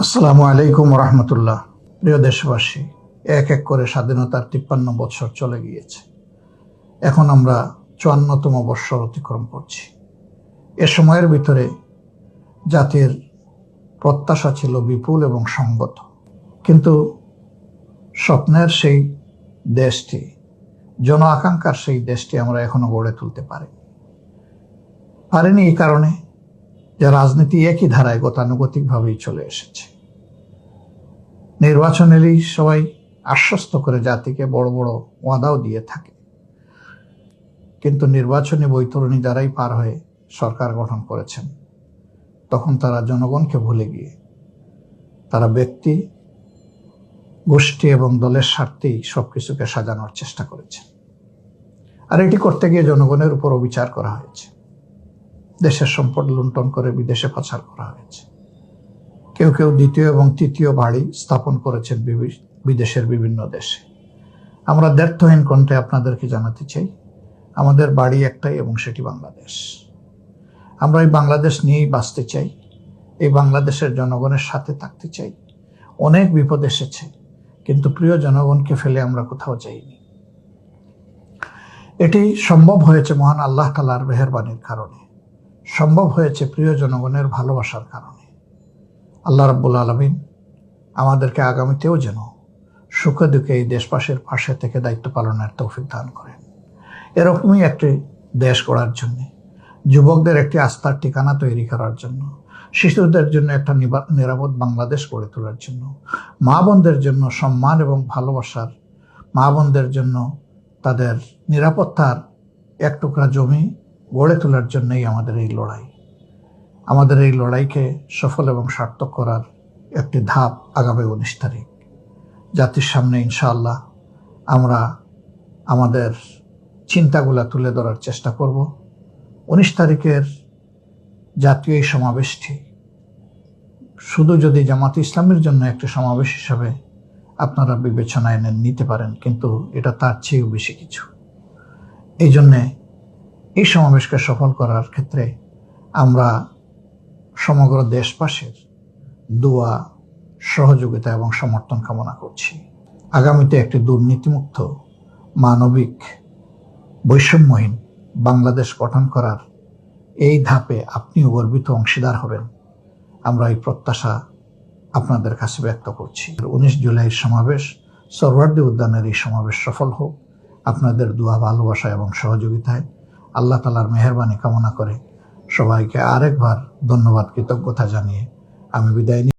আসসালামু আলাইকুম রহমতুল্লাহ। প্রিয় দেশবাসী, এক এক করে স্বাধীনতার 53 বছর চলে গিয়েছে। এখন আমরা 54তম বৎসর অতিক্রম করছি। এ সময়ের ভিতরে জাতির প্রত্যাশা ছিল বিপুল এবং সঙ্গত, কিন্তু স্বপ্নের সেই দেশটি, জন আকাঙ্ক্ষার সেই দেশটি আমরা এখনো গড়ে তুলতে পারিনি। এই কারণে যে রাজনীতি একই ধারায় গতানুগতিকভাবেই চলে এসেছে। নির্বাচন এলেই সবাই আশ্বস্ত করে জাতিকে বড় বড় ওয়াদাও দিয়ে থাকে, কিন্তু নির্বাচনী বৈতরণী দ্বারাই পার হয়ে সরকার গঠন করেছেন, তখন তারা জনগণকে ভুলে গিয়ে তারা ব্যক্তি, গোষ্ঠী এবং দলের স্বার্থেই সবকিছুকে সাজানোর চেষ্টা করেছে। আর এটি করতে গিয়ে জনগণের উপর অবিচার করা হয়েছে। দেশের সম্পদ লুণ্ঠন করে বিদেশে পাচার করা হয়েছে। কেউ কেউ দ্বিতীয় এবং তৃতীয় বাড়ি স্থাপন করেছেন বিদেশের বিভিন্ন দেশে। আমরা দ্ব্যর্থহীন কণ্ঠে আপনাদেরকে জানাতে চাই, আমাদের বাড়ি একটাই এবং সেটি বাংলাদেশ। আমরা এই বাংলাদেশ নিয়েই বাঁচতে চাই, এই বাংলাদেশের জনগণের সাথে থাকতে চাই। অনেক বিপদ এসেছে, কিন্তু প্রিয় জনগণকে ফেলে আমরা কোথাও যাইনি। এটি সম্ভব হয়েছে মহান আল্লাহ তাআলার মেহেরবানির কারণে, সম্ভব হয়েছে প্রিয় জনগণের ভালোবাসার কারণে। আল্লাহ রাব্বুল আলামিন আমাদেরকে আগামীতেও যেন সুখে দুঃখে এই দেশবাসীর পাশে থেকে দায়িত্ব পালনের তৌফিক দান করেন। এরকমই একটি দেশ গড়ার জন্য, যুবকদের একটি আস্থার ঠিকানা তৈরি করার জন্য, শিশুদের জন্য একটা নিরাপদ বাংলাদেশ গড়ে তোলার জন্য, মা বোনদের জন্য সম্মান এবং ভালোবাসার, মা বোনদের জন্য তাদের নিরাপত্তার এক টুকরা জমি গড়ে তোলার জন্যই আমাদের এই লড়াই। আমাদের এই লড়াইকে সফল এবং সার্থক করার একটি ধাপ আগামী 19 তারিখ। জাতির সামনে ইনশাআল্লাহ আমরা আমাদের চিন্তাগুলা তুলে ধরার চেষ্টা করব। 19 তারিখের জাতীয় এই সমাবেশটি শুধু যদি জামাত ইসলামের জন্য একটি সমাবেশ হিসাবে আপনারা বিবেচনায় নিতে পারেন, কিন্তু এটা তার চেয়েও বেশি কিছু। এই জন্যে এই সমাবেশকে সফল করার ক্ষেত্রে আমরা সমগ্র দেশবাসীর দোয়া, সহযোগিতা এবং সমর্থন কামনা করছি। আগামীতে একটি দুর্নীতিমুক্ত, মানবিক, বৈষম্যহীন বাংলাদেশ গঠন করার এই ধাপে আপনিও গর্বিত অংশীদার হবেন, আমরা এই প্রত্যাশা আপনাদের কাছে ব্যক্ত করছি। 19 জুলাইয়ের সমাবেশ, সোহরাওয়ার্দী উদ্যানের এই সমাবেশ সফল হোক আপনাদের দোয়া, ভালোবাসা এবং সহযোগিতায়। আল্লাহ তাআলার মেহেরবানি কামনা করে সবাইকে আরেকবার ধন্যবাদ, কৃতজ্ঞতা জানিয়ে আমি বিদায় নিই।